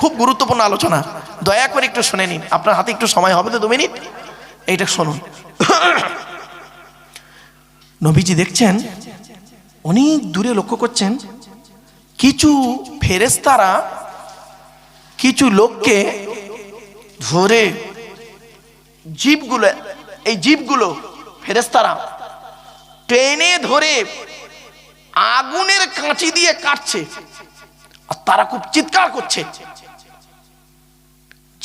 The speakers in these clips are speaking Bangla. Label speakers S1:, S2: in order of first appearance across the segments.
S1: খুব গুরুত্বপূর্ণ আলোচনা, দয়া করে একটু শুনে নিন। আপনার হাতে একটু সময় হবে তো 2 মিনিট, এইটা শুনুন। নবীজি দেখছেন, অনেক দূরে লক্ষ্য করছেন, কিছু ফেরেশতারা কিছু লোককে ধরে জীবগুলো, এই জীবগুলো ফেরেশতারা টেনে ধরে আগুনের কাঁচি দিয়ে কাটছে, আর তারা খুব চিৎকার করছে।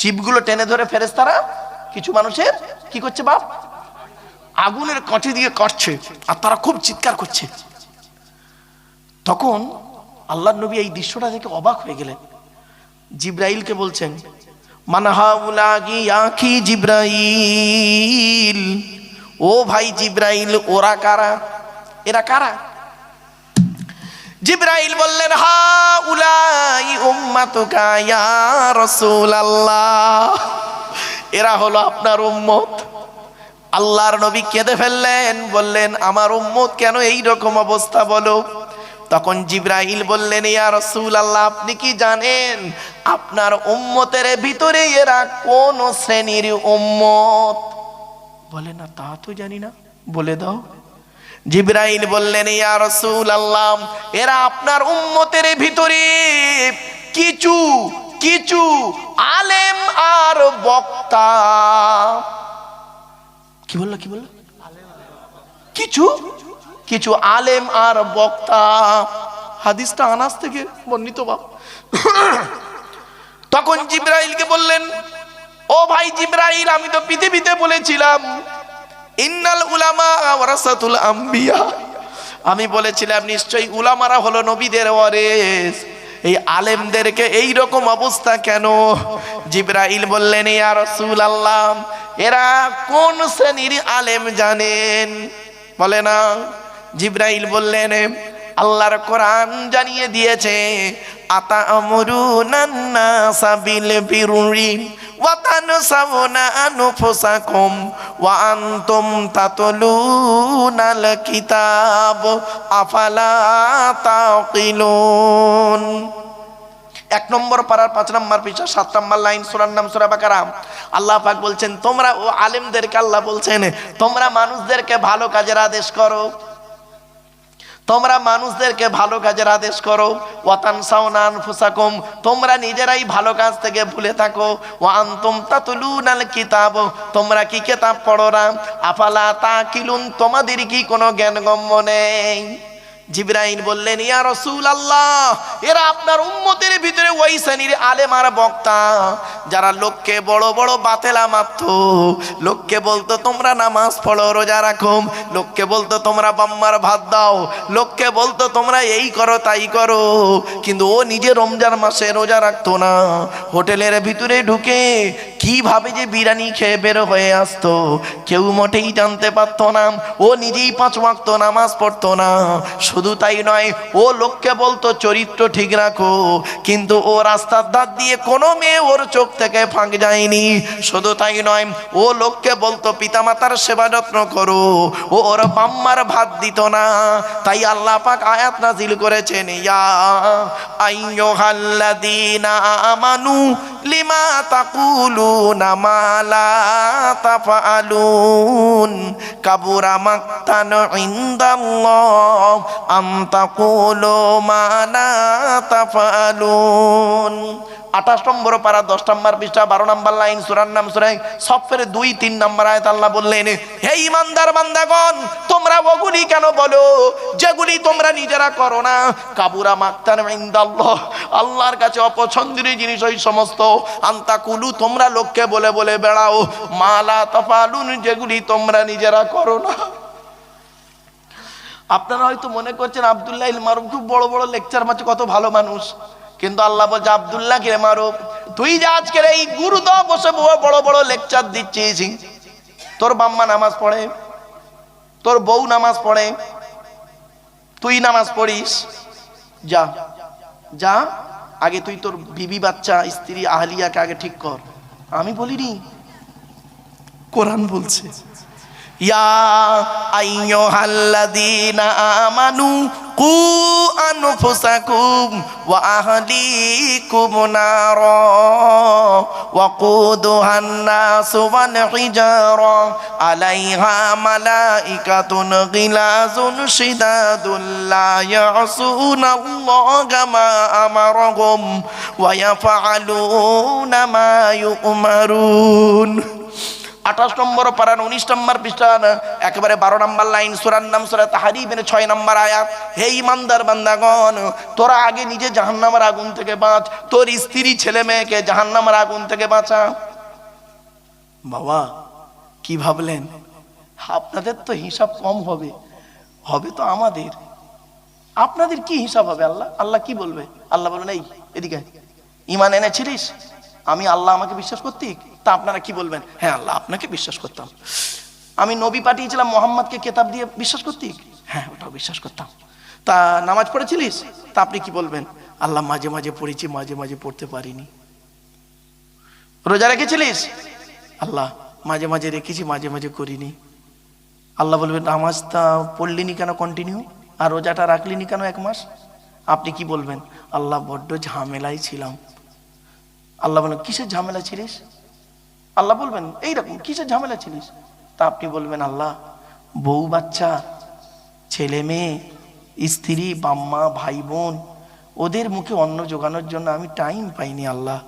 S1: জীবগুলো টেনে ধরে ফেরেশতারা কিছু মানুষের কি করছে বাপ, আগুনের কাঁচি দিয়ে কাটছে, আর তারা খুব চিৎকার করছে। তখন আল্লাহর নবী এই দৃশ্যটা দেখে অবাক হয়ে গেলেন। জিব্রাইলকে বলছেন, মানহাউলাগি আখি জিব্রাইল, ও ভাই জিব্রাইল, ওরা কারা, এরা কারা? জিব্রাইল বললেন, হাউলাই উম্মাতুকা ইয়া রাসূলুল্লাহ, এরা হলো আপনার উম্মত। আল্লাহর নবী কেঁদে ফেললেন, বললেন, আমার উম্মত কেন এই রকম অবস্থা বলো। তখন জিব্রাইল বললেন, ইয়া রাসূলুল্লাহ, আপনি কি জানেন আপনার উম্মতের ভিতরে এরা কোন শ্রেণীর উম্মত? বলে না, তা তো জানি না, বলে দাও। জিব্রাইল বললেন, ইয়া রাসূলুল্লাহ, এরা আপনার উম্মতের ভিতরে কিছু কিছু আলেম আর বক্তা। কি বললো, কি বললো? কিছু কিছু আলেম আর বক্তা। হাদিসটা আনাস থেকে বর্ণিত বাপ। তখন জিব্রাইলকে বললেন, ও ভাই জিব্রাইল, আমি তো পৃথিবীতে বলেছিলাম ইন্নাল উলামা ওয়ারাসাতুল আম্বিয়া, আমি বলেছিলাম নিশ্চয়ই উলামারা হলো নবীদের ওয়ারিস, এই আলেমদেরকে এই রকম অবস্থা কেন? জিব্রাইল বললেন, ইয়া রাসূলুল্লাহ, এরা কোন শ্রেণীর আলেম জানেন? বলে না। জিব্রাইল বললেন, আল্লাহর কোরআন জানিয়ে দিয়েছে, আতা'মুরুনান নাসা বিল বিররি ওয়া তানসাউনা আনফুসাকুম ওয়া আনতুম তাতলুনাল কিতাব আফালা তাকিলুন। 1 নম্বর পারার 5 নম্বর পৃষ্ঠা 7 নম্বর লাইন, সূরার নাম সূরা বাকারা। আল্লাহ পাক বলছেন, তোমরা ও আলেমদেরকে আল্লাহ বলছেন, তোমরা মানুষদেরকে ভালো কাজের আদেশ করো, তোমরা মানুষদেরকে ভালো কাজের আদেশ করো। ওয়া তানসাউনা আনফুসাকুম, তোমরা নিজেরাই ভালো কাজ থেকে ভুলে থাকো। ওয়া আনতুম তাতলুনাল কিতাব, তোমরা কি কিতাব পড়ো না। আফালা তাকিলুন, তোমাদের কি কোনো জ্ঞানগম্য নেই? জিব্রাইল বললেন, ইয়া রাসূলুল্লাহ, এরা আপনার উম্মতের ভিতরে ওই শ্রেণীর আলেম আর বক্তা যারা লোককে বড় বড় বাতেলা মারতো, লোককে বলতো তোমরা নামাজ পড়ো, রোজা রাখো, লোককে বলতো তোমরা বাম্মার ভাত দাও, লোককে বলতো তোমরা এই করো তাই করো, কিন্তু ও নিজে রমজান মাসে রোজা রাখতো না। হোটেলের ভিতরে ঢুকে কিভাবে যে বিরিয়ানি খেয়ে বের হয়ে আসতো কেউ মোটেই জানতে পারতো না। ও নিজেই 5 ওয়াক্ত নামাজ পড়তো না। শুধু তাই নয়, ও লোককে বলতো চরিত্র ঠিক রাখো, কিন্তু ও রাস্তার ধার দিয়ে কোনো মেয়ে ওর চোখ থেকে ফাঁক যায়নি। শুধু তাই নয়, ও লোককে বলতো পিতামাতার সেবা যত্ন করো, ও ওর বাম্মার ভাত দিত না। তাই আল্লাহ পাক আয়াত নাজিল করেছেন, ইয়া আইয়ুহাল্লাযীনা আমানু লিমা তাকুলুনা মা লা তাফআলুন কাবুরা মাকতান ইনদাল্লাহ আম তাকুলু মা লা তাফআলুন। 28 নম্বর পারা 10 নম্বর পৃষ্ঠা 12 নম্বর লাইন, সূরার নাম সূরা সফের 2-3 নম্বর আয়াত। আল্লাহ বললেন, হে ঈমানদার বান্দাগণ, তোমরা ওগুলি কেন বলো যেগুলি তোমরা নিজেরা করো না। কাবুরা মাকতান ইনদাল্লাহ, আল্লাহর কাছে অপছন্দের জিনিস ওই সমস্ত। আনতাকুলু, তোমরা লোককে বলে বলে বেড়াও, মা লা তাফআলুন, যেগুলি তোমরা নিজেরা করো না। আপনারা হয়তো মনে করছেন আব্দুল্লাহ ইল মারুফ খুব বড় বড় লেকচার মারছে, কত ভালো মানুষ, কিন্তু আল্লাহ বলছে, আব্দুল্লাহ কে মারুফ, তুই যে আজকের এই গুরুদা বসে বড় বড় লেকচার দিচ্ছিস, তোর বাম্মা নামাজ পড়ে, তোর বউ নামাজ পড়ে, তুই নামাজ পড়িস, যা যা আগে তুই তোর বিবি বাচ্চা স্ত্রী আহলিয়াকে আগে ঠিক কর। আমি বলিনি, কোরআন বলছে, ইয়া আইয়ুহাল্লাযীনা আমানু কু আনফুসাকুম ওয়া আহলিকুম নারা ওয়াকুদুহান নাসু ওয়াল হিজারা আলাইহা মালাইকাতুন গিলাজুন শিদাদুন লা ইয়াসুনাল্লাহা মা আমারহুম ওয়া ইয়াফআলুনা মা ইউমারুন। 28 নম্বর পারা 19 নম্বর পৃষ্ঠা একেবারে 12 নম্বর লাইন, সূরার নাম সূরা তাহরিমের 6 নম্বর আয়াত। হে ঈমানদার বান্দাগণ, তোরা আগে নিজে জাহান্নামের আগুন থেকে বাঁচ, তোর স্ত্রী ছেলে মেয়েকে জাহান্নামের আগুন থেকে বাঁচা। বাবা কি ভাবলেন? আপনাদের তো হিসাব কম হবে, হবে তো আমাদের। আপনাদের কি হিসাব হবে? আল্লাহ কি বলবে? আল্লাহ বলবেন এই এদিকে ঈমান এনেছিলিস, আমি আল্লাহ আমাকে বিশ্বাস করতি, তা আপনারা কি বলবেন? হ্যাঁ আল্লাহ আপনাকে বিশ্বাস করতাম। আমি নবী পাঠিয়েছিলাম মোহাম্মদকে কেতাব দিয়ে, বিশ্বাস করতি? হ্যাঁ ওটাও বিশ্বাস করতাম। তা নামাজ পড়েছিলিস? তা আপনি কি বলবেন? আল্লাহ মাঝে মাঝে পড়েছি, মাঝে মাঝে পড়তে পারিনি। রোজা রেখেছিলিস? আল্লাহ মাঝে মাঝে রেখেছি, মাঝে মাঝে করিনি। আল্লাহ বলবেন নামাজটা পড়লিনি কেন কন্টিনিউ, আর রোজাটা রাখলিনি কেন 1 মাস? আপনি কি বলবেন? আল্লাহ বড্ড ঝামেলায় ছিলাম। আল্লাহ বলেন কিসের ঝামেলা ছিলিস? আল্লাহ বলবেন এইরকম কিসের ঝামেলা ছিলিস? তা আপনি বলবেন আল্লাহ বউ বাচ্চা, ছেলে মেয়ে, স্ত্রী, বাম্মা, ভাই বোন, ওদের মুখে অন্ন জোগানোর জন্য আমি টাইম পাইনি আল্লাহ।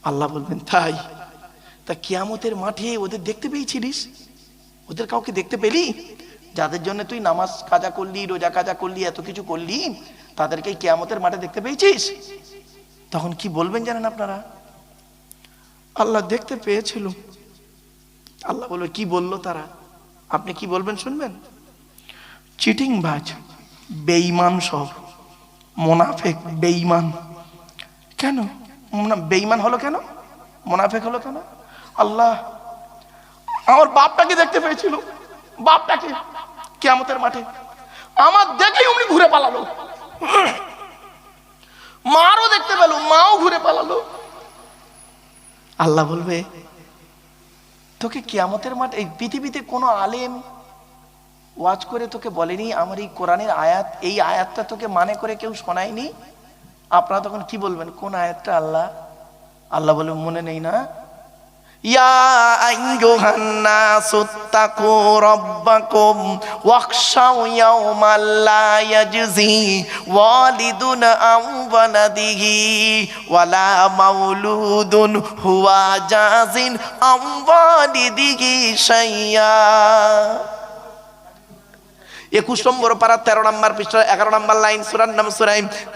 S1: আল্লাহ বলবেন তাই? তা কিয়ামতের মাঠে ওদের দেখতে পেয়েছিলিস? ওদের কাউকে দেখতে পেলি? যাদের জন্য তুই নামাজ কাজা করলি, রোজা কাজা করলি, এত কিছু করলি, তাদেরকে কিয়ামতের মাঠে দেখতে পেয়েছিস? তখন কি বলবেন জানেন আপনারা? আল্লাহ দেখতে পেয়েছিল। আল্লাহ বলবে কি বললো তারা? আপনি কি বলবেন শুনবেন? চিটিং বাজ, বেঈমান, সব মুনাফিক, বেঈমান। কেন বেঈমান হলো? কেন মুনাফিক হলো? কেন? আল্লাহ আমার বাপটাকে দেখতে পেয়েছিল, বাপটাকে কিয়ামতের মাঠে আমার দেখেই উনি ঘুরে পালালো। মারও দেখতে পেল, মাও ঘুরে পালালো। আল্লাহ বলবে তোকে কিয়ামতের মাঠে, এই পৃথিবীতে কোনো আলেম ওয়াজ করে তোকে বলেনি আমার এই কোরআনের আয়াত, এই আয়াতটা তোকে মানে করে কেউ শোনায়নি? আপনারা তখন কি বলবেন? কোন আয়াতটা আল্লাহ? আল্লাহ বলে মনে নেই না? ইয়া আইয়ুহান নাসুত্তাকু রাব্বাকুম ওয়াখশাউ ইয়াওমান লা ইয়াজজি ওয়ালিদুন আন ওয়ালাদিহি ওয়ালা মাউলুদুন হুয়া জাযিন আন ওয়ালিদিহি শাইয়্যা। 21 নম্বর পারা 13 নম্বর পৃষ্ঠা 11 নম্বর লাইন, সূরার নাম সূরা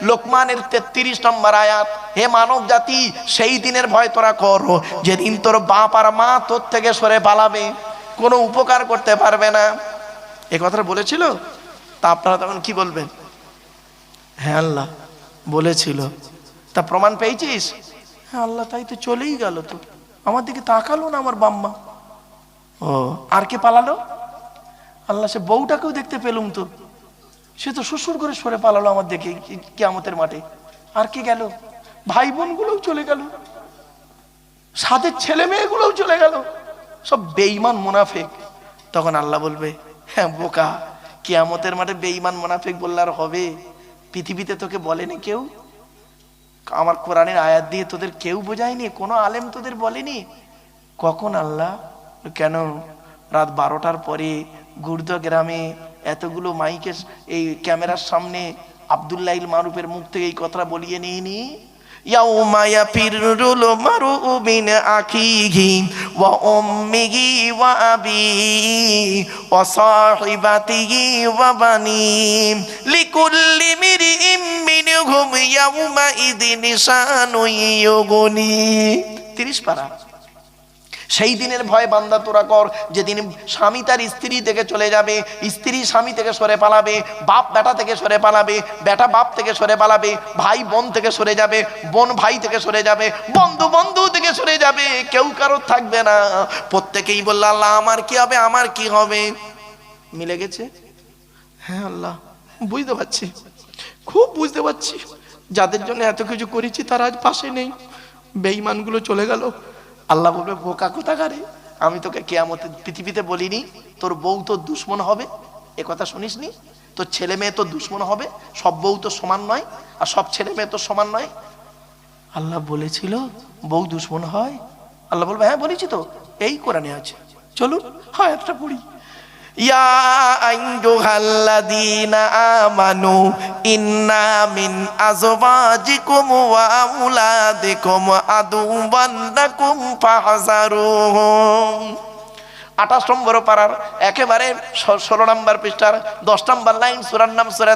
S1: লোকমানের 33 নম্বর আয়াত। হে মানব জাতি, সেই দিনের ভয় তোরা কর যেদিন তোর বাপ আর মা তোর থেকে সরে পালাবে, কোনো উপকার করতে পারবে না। এই কথাটা বলেছিল? তা আপনারা তখন কি বলবেন? হ্যাঁ আল্লাহ বলেছিল। তা প্রমাণ পেয়েছিস? হ্যাঁ আল্লাহ তাই তো, চলেই গেল তো, আমার দিকে তাকালো না আমার বাম্মা। ও আর কে পালালো? আল্লাহ সে বউটাকেও দেখতে পেলুম তো, সে তো শ্বশুর করে সরে পালালো আমার দেখে কিয়ামতের মাঠে। আর কে গেল? ভাই বোন গুলোও চলে গেল, সাথে ছেলে মেয়েগুলোও চলে গেল, সব বেঈমান মুনাফিক। তখন আল্লাহ বলবে হ্যাঁ বোকা, কিয়ামতের মাঠে বেঈমান মুনাফিক বললে আর হবে? পৃথিবীতে তোকে বলেনি কেউ? আমার কোরআনের আয়াত দিয়ে তোদের কেউ বোঝায়নি? কোনো আলেম তোদের বলেনি? কখন আল্লাহ? কেন রাত 12টার পরে গুরদা গ্রামে এতগুলো মাইকে, এই ক্যামেরার সামনে আব্দুল্লাহ ইল মারুফের মুখ থেকে এই কথাটা বলিয়ে নিইনি? ইয়াউমা ইয়াফিরুল মারউ মিন আখিহি ওয়া উম্মিহি ওয়া আবিহি ওয়া সাহিবাতিহি ওয়া বানি লিকুল্লি মিরইম মিনহুম ইয়াউমা ইযিন শানুন ইউগনি। 30 পারা। সেই দিনের ভয় বান্দা তোরা কর যেদিন স্বামী তার স্ত্রী থেকে চলে যাবে, স্ত্রী স্বামী থেকে সরে পালাবে, বাপ বেটা থেকে সরে পালাবে, বেটা বাপ থেকে সরে পালাবে, ভাই বোন থেকে সরে যাবে, বোন ভাই থেকে সরে যাবে, বন্ধু বন্ধু থেকে সরে যাবে, কেউ কারোর থাকবে না। প্রত্যেকেই বলল আল্লাহ আমার কি হবে, আমার কি হবে? মিলে গেছে? হ্যাঁ আল্লাহ বুঝতে পারছি, খুব বুঝতে পারছি। যাদের জন্য এত কিছু করেছি তারা আজ পাশে নেই, বেঈমানগুলো চলে গেল। আল্লাহ বলবে বোকা কোথাকারে, আমি তোকে কিয়ামতের পৃথিবীতে বলিনি তোর বউ তোর দুশ্মন হবে? এ কথা শুনিসনি? তো ছেলে মেয়ে তো দুশ্মন হবে, সব বউ তো সমান নয়, আর সব ছেলে মেয়ে তো সমান নয়। আল্লাহ বলেছিল বউ দুশ্মন হয়? আল্লাহ বলবে হ্যাঁ বলেছি তো, এই কোরআনে আছে, চলুন আয়াতটা পড়ি। ইয়া আইয়ুহাল্লাযীনা আমানু ইন্না মিন আযওয়াজিকুম ওয়া আওলাদিকুম আদুওয়ান লাকুম ফাহযারুহুম। 28 নম্বর পারার একেবারে 16 নম্বর পৃষ্ঠার 10 নম্বর লাইন, সূরার নাম সূরা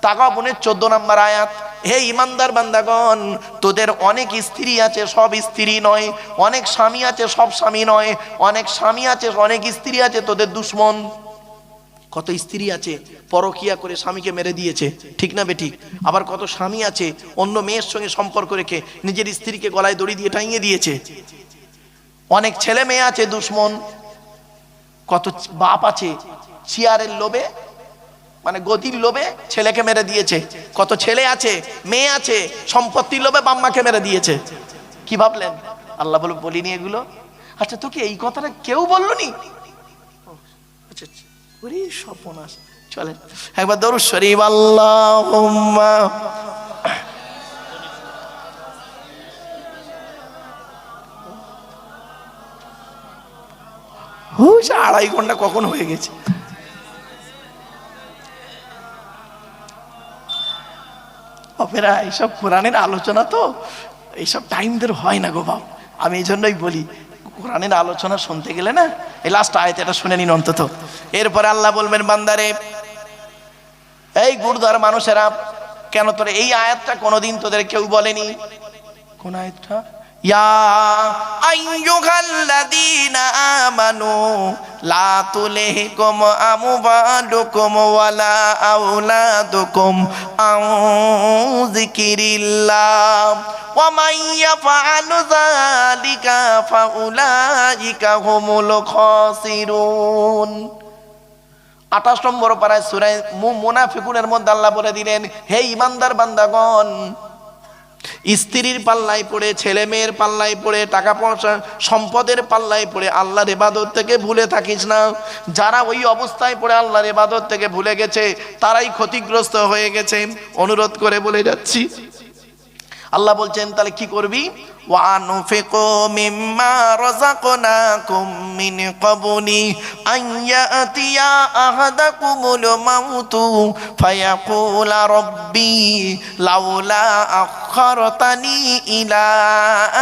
S1: তাগাবুনের 14 নম্বর আয়াত। হে ইমানদার বান্দাগণ, তোদের অনেক স্ত্রী আছে, সব স্ত্রী নয়, অনেক স্বামী আছে, সব স্বামী নয়, অনেক স্বামী আছে, অনেক স্ত্রী আছে তোদের দুশ্মন। কত স্ত্রী আছে পরকিয়া করে স্বামীকে মেরে দিয়েছে, ঠিক না বেঠিক? আবার কত স্বামী আছে অন্য মেয়ের সঙ্গে সম্পর্ক রেখে নিজের স্ত্রীকে গলায় দড়ি দিয়ে টাঙিয়ে দিয়েছে। অনেক ছেলে মেয়ে আছে দুশ্মন। কত বাপ আছে চেয়ারের লোভে, মানে গদির লোভে ছেলেকে মেরে দিয়েছে। কত ছেলে আছে, মেয়ে আছে, সম্পত্তির লোভে বাম্মাকে মেরে দিয়েছে। কি ভাবলেন? আল্লাহ বলিনি এগুলো? আচ্ছা তোকে এই কথাটা কেউ বললনি? আচ্ছা ওরে সর্বনাশ। চলেন একবার দরুদ শরীফ আল্লাহুম্মা। আড়াই ঘন্টা কখন হয়ে গেছে? অপেরা এইসব কোরআনের আলোচনা তো এইসব টাইম দের হয় না গো বাপ। আমি এই জন্যই বলি কোরআনের আলোচনা শুনতে গেলে না এই লাস্ট আয়াত এটা শুনে নিন অন্তত। এরপরে আল্লাহ বলবেন বান্দারে, এই গুরদার মানুষেরা, কেন তোর এই আয়াতটা কোনোদিন তোদের কেউ বলেনি? কোন আয়াতটা? ইয়া আইয়ুহাল্লাযীনা আমানু লা তুলহিকুম আমওয়ালুকুম ওয়ালা আওলাদুকুম আন যিকিরিল্লাহ ওয়া মান ইয়াফআলু যালিকা ফাউলাইকা হুমুল খাসিরুন। 28 নম্বর পারায় সূরা মুনাফিকুনের মধ্যে আল্লাহ বলে দিলেন, হে ঈমানদার বান্দাগণ, স্ত্রীর পাল্লায় পড়ে, ছেলে মেয়ের পাল্লায় পড়ে, টাকা পয়সা সম্পদের পাল্লায় পড়ে আল্লাহর ইবাদত থেকে ভুলে থাকিস না। যারা ওই অবস্থায় পড়ে আল্লাহর ইবাদত থেকে ভুলে গেছে তারাই ক্ষতিগ্রস্ত হয়ে গেছে। অনুরোধ করে বলে যাচ্ছি, আল্লাহ বলছেন তাহলে কি করবি? ওয়ানফিকু মিম্মা রাযাকনাকুম মিন ক্বাবলি আন ইয়াতিয়া আহাদাকুমুল মাউতু ফায়াকুলা রাব্বি লাউলা আখারতানি ইলা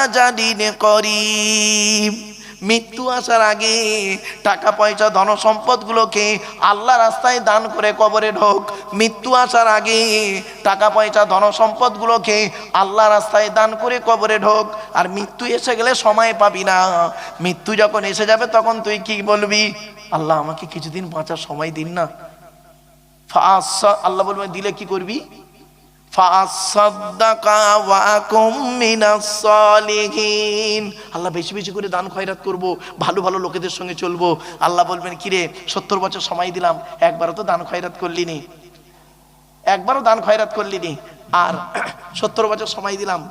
S1: আজালিন করিব। মৃত্যু আসার আগে টাকা পয়সা ধন সম্পদগুলোকে আল্লাহ রাস্তায় দান করে কবরে ঢোক। মৃত্যু আসার আগে টাকা পয়সা ধন সম্পদগুলোকে আল্লাহ রাস্তায় দান করে কবরে ঢোক। আর মৃত্যু এসে গেলে সময় পাবি না। মৃত্যু যখন এসে যাবে তখন তুই কি বলবি? আল্লাহ আমাকে কিছুদিন বাঁচার সময় দিন না। আল্লাহ বলবে দিলে কি করবি? আল্লাহ বেশি বেশি করে দান খয়রাত করব, ভালো ভালো লোকেদের সঙ্গে চলবো। আল্লাহ বলবেন কিরে 70 বছর সময় দিলাম, একবারও তো দান খয়রাত করলি নি, একবারও দান খয়রাত করলি নি। আর 70 বছর সময় দিলাম,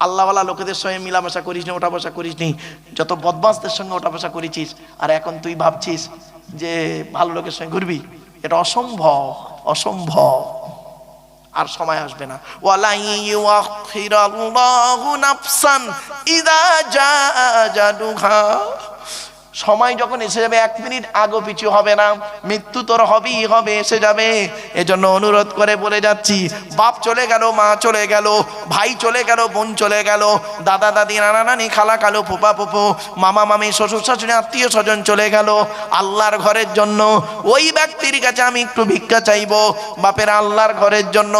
S1: আল্লাহওয়ালা লোকেদের সঙ্গে মিলামেশা করিস নি, ওঠা বসা করিস নি, যত বদমাশদের সঙ্গে ওঠা বসা করেছিস। আর এখন তুই ভাবছিস যে ভালো লোকের সঙ্গে ঘুরবি? এটা অসম্ভব, অসম্ভব। আর সময় আসবে না। ওয়ালা ইউআখিরাল্লাহু নাফসান ইযা জাআ আজালুহা। সময় যখন এসে যাবে 1 মিনিট আগো পিছু হবে না। মৃত্যু তোর হবেই হবে, এসে যাবে। এজন্য অনুরোধ করে বলে যাচ্ছি, বাপ চলে গেল, মা চলে গেল, ভাই চলে গেল, বোন চলে গেল, দাদা দাদি, নানা নানি, খালা খালু, ফুপা ফুপু, মামা মামি, শ্বশুর শাশুড়ি, আত্মীয় স্বজন চলে গেল আল্লাহর ঘরের জন্য। ওই ব্যক্তির কাছে আমি একটু ভিক্ষা চাইবো। বাপের আল্লাহর ঘরের জন্য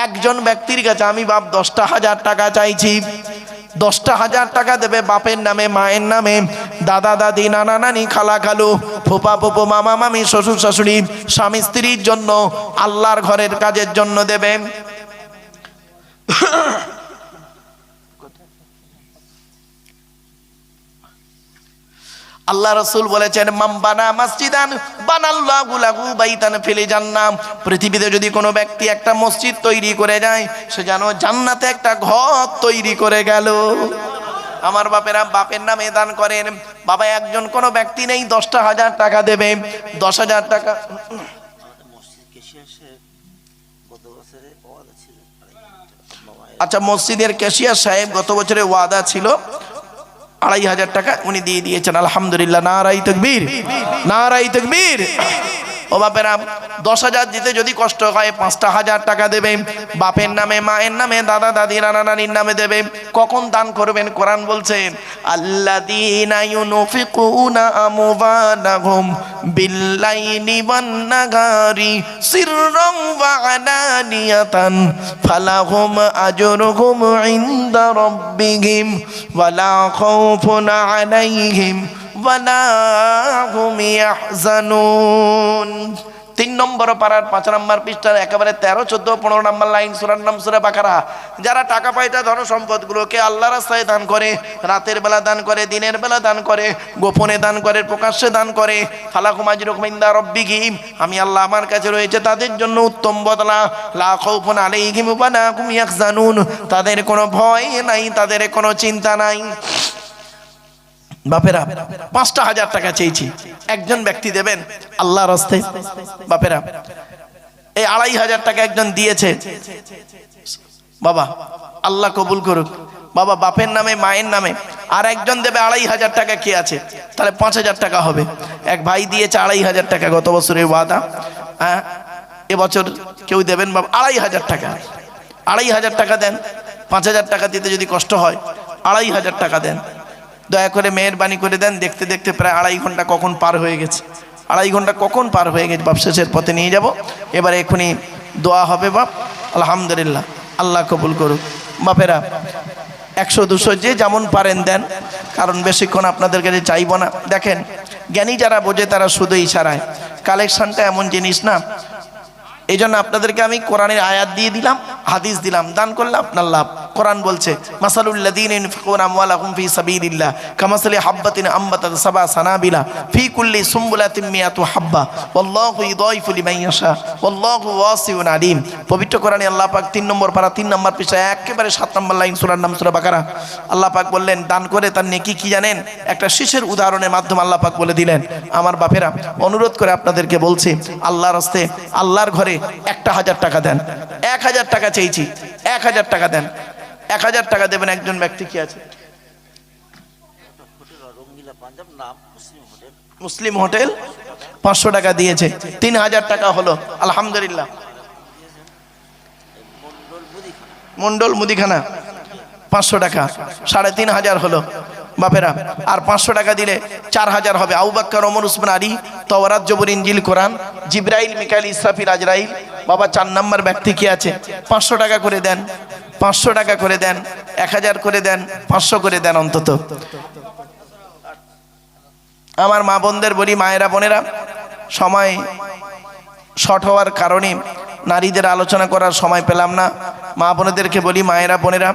S1: একজন ব্যক্তির কাছে আমি বাপ 10,000 টাকা চাইছি। 10,000 টাকা দেবে বাপের নামে, মায়ের নামে, দাদা দাদি, নানা নানি, খালা খালু, ফুপা ফুপু, মামা মামি, শ্বশুর শাশুড়ি, স্বামী স্ত্রীর জন্য, আল্লাহর ঘরের কাজের জন্য দেবে। আল্লাহ রাসূল বলেছেন, মান বানা মসজিদান বানাল্লাহু লাহু বাইতান ফিল জান্নাহ। পৃথিবীতে যদি কোনো ব্যক্তি একটা মসজিদ তৈরি করে যায়, সে যেন জান্নাতে একটা ঘর তৈরি করে গেল। আমার বাপেরা বাপের নামে দান করেন। বাবা একজন কোনো ব্যক্তি নেই, 10,000 টাকা দেবে। 10,000 টাকা আচ্ছা, মসজিদের ক্যাশিয়ার সাহেব গত বছরে ওয়াদা ছিল 2500 টাকা, উনি দিয়ে দিয়েছেন, আলহামদুলিল্লাহ। নারাই তাকবীর, নারাই তাকবীর। ও বাপেরা, 10,000 দিতে যদি কষ্ট হয় 5,000 টাকা দেবে, বাপের নামে, মায়ের নামে, দাদা দাদি, নানা নানির নামে দেবে। কখন দান করবেন? কোরআন বলছে আল্লাযীনা ইউনফিকুনা আমওয়ালাহুম বিল্লাইলি ওয়ান নাহারি সিররান ওয়া আলানিয়াতান ফালাহুম আজরুহুম ইনদা রাব্বিহিম ওয়ালা খাউফুন আলাইহিম ওয়ালা হুম ইয়াহজানুন। 3 নম্বর পারার 5 নম্বর পৃষ্ঠার একেবারে 13, 14, 15 নম্বর লাইন, সূরার নাম সূরা বাকারা। যারা টাকা পয়সা ধন সম্পদগুলোকে আল্লাহর রাস্তায় দান করে, রাতের বেলা দান করে, দিনের বেলা দান করে, গোপনে দান করে, প্রকাশ্যে দান করে, ফালাকুম আজরুকুম ইনদা রাব্বিহিম, আমি আল্লাহ আমার কাছে রয়েছে তাদের জন্য উত্তম বদলা। লা খাউফুন আলাইহিম ওয়া লা হুম ইয়াহজানুন, তাদের কোনো ভয় নাই, তাদের কোনো চিন্তা নাই। বাপেরা, 5,000 টাকা চেয়েছি, একজন ব্যক্তি দেবেন আল্লাহর রাস্তায়। বাপেরা, এই 2,500 টাকা একজন দিয়েছে, বাবা আল্লাহ কবুল করুক। বাবা, বাপের নামে, মায়ের নামে আর একজন দেবে 2,500 টাকা, কে আছে? তাহলে 5,000 টাকা হবে। এক ভাই দিয়েছে 2,500 টাকা, গত বছরের ওয়াদা। হ্যাঁ, এবছর কেউ দেবেন বাবা 2,500 টাকা। 2,500 টাকা দেন। 5,000 টাকা দিতে যদি কষ্ট হয় 2,500 টাকা দেন। দয়া করে মেহেরবানি করে দেন। দেখতে দেখতে প্রায় 2.5 ঘন্টা কখন পার হয়ে গেছে, 2.5 ঘন্টা কখন পার হয়ে গেছে। বাপ শেষের পথে নিয়ে যাব। এবারে এখনই দোয়া হবে বাপ, আলহামদুলিল্লাহ, আল্লাহ কবুল করুক। বাপেরা, 100, 200 যে যেমন পারেন দেন, কারণ বেশিক্ষণ আপনাদের কাছে চাইব না। দেখেন, জ্ঞানী যারা বোঝে তারা শুধু ইশারায়, কালেকশনটা এমন জিনিস না। এই জন্য আপনাদেরকে আমি কোরআনের আয়াত দিয়ে দিলাম, হাদিস দিলাম, দান করলে আপনার লাভ। কোরআন বলছে মাসালুল্লাযীনা ইউনফিকুনা আমওয়ালাহুম ফি সাবিলিল্লাহ কামাসালি হাববাতিন আম্বাতাত সাবআ সানাবিলা ফি কুল্লি সুমবুলাতিন মিয়াতু হাব্বা ওয়াল্লাহু ইউদাইফু লিমান ইয়াশা ওয়াল্লাহু ওয়াসিউন আলিম। পবিত্র কোরআনে আল্লাহ পাক 3 নম্বর পারা 3 নম্বর পৃষ্ঠা একেবারে 7 নম্বর লাইন, সূরার নাম সূরা বাকারা। আল্লাহ পাক বললেন দান করে তার নেকি কি জানেন? একটা শিশের উদাহরণের মাধ্যমে আল্লাহ পাক বলে দিলেন। আমার বাপেরা, অনুরোধ করে আপনাদেরকে বলছি, আল্লাহর রাস্তায়, আল্লাহর ঘরে 1,000 টাকা দেন। 1,000 টাকা চেয়েছি, 1,000 টাকা দেন। 1,000 টাকা দেবেন একজন ব্যক্তি, কি আছে? মুসলিম হোটেল 500 টাকা দিয়েছে, 3,000 টাকা হলো, আলহামদুলিল্লাহ। মন্ডল মুদিখানা 500 টাকা, 3,500 হলো। বাপেরা, আর 500 টাকা দিলে 4,000 হবে। আবু বকর, ওমর, উসমান, আলী, তাওরাত, জবুর, ইনজিল, কোরআন, জিবরাইল, মিকাইল, ইসরাফিল, আজরাইল। বাবা, 4 নম্বর ব্যক্তি কি আছে? 500 টাকা করে দেন, 500 টাকা করে দেন, 1,000 করে দেন, 500 করে দেন অন্তত। আমার মা বোনদের বলি, মায়েরা বোনেরা, সময় শর্ট হওয়ার কারণে নারীদের আলোচনা করার সময় পেলাম না। মা বোনেদেরকে বলি, মায়েরা বোনেরা,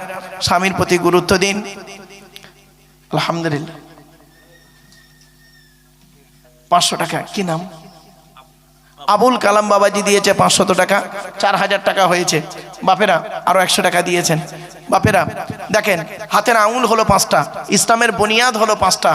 S1: স্বামীর প্রতি গুরুত্ব দিন। আলহামদুলিল্লাহ। 500 টাকা, কি নাম? আবুল কালাম বাবাজি দিয়েছে 500 টাকা, 4,000 টাকা হয়েছে। বাপেরা, আরো 100 টাকা দিয়েছেন। বাপেরা দেখেন, হাতের আঙুল হলো 5টা, ইসলামের বুনিয়াদ হলো 5টা।